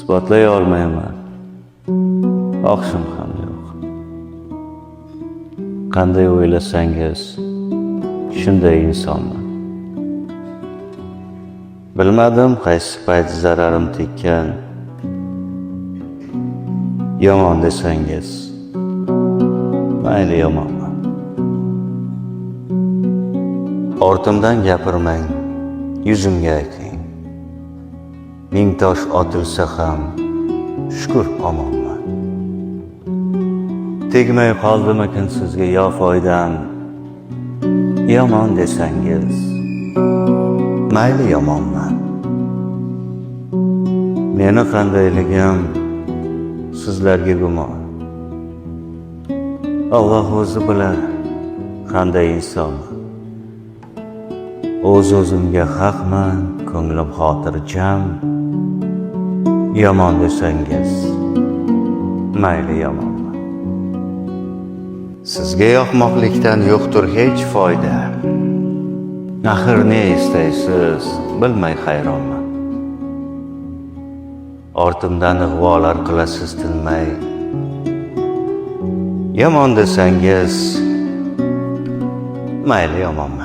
isbotlay olmayman, oqshim ham yo'q. Qanday o'ylasangiz, shunday insonman. Bilmadim qaysi payt zararim tekkan. Yomon desangiz, mayli yomonman. Ortimdan gapirmang, yuzimga ayting. Ming tosh otilsa ham, shukr omonman. Tegmay qoldimikin sizga yo foydam? Yomon desangiz, mayli yomonman. Meni qandayligim sizlarga gumon. Alloh o'zi bilar qanday insonman. O'z-o'zimga haqman, ko'nglim xotirjam. Yomon desangiz, mayli yomonman. Sizga yoqmoqlikdan yo'qdir hech foyda. Axir ne istaysiz, bilmay hayronman. Ortimdan ig'volar qilasiz tinmay. Yomon desangiz, mayli yomonman.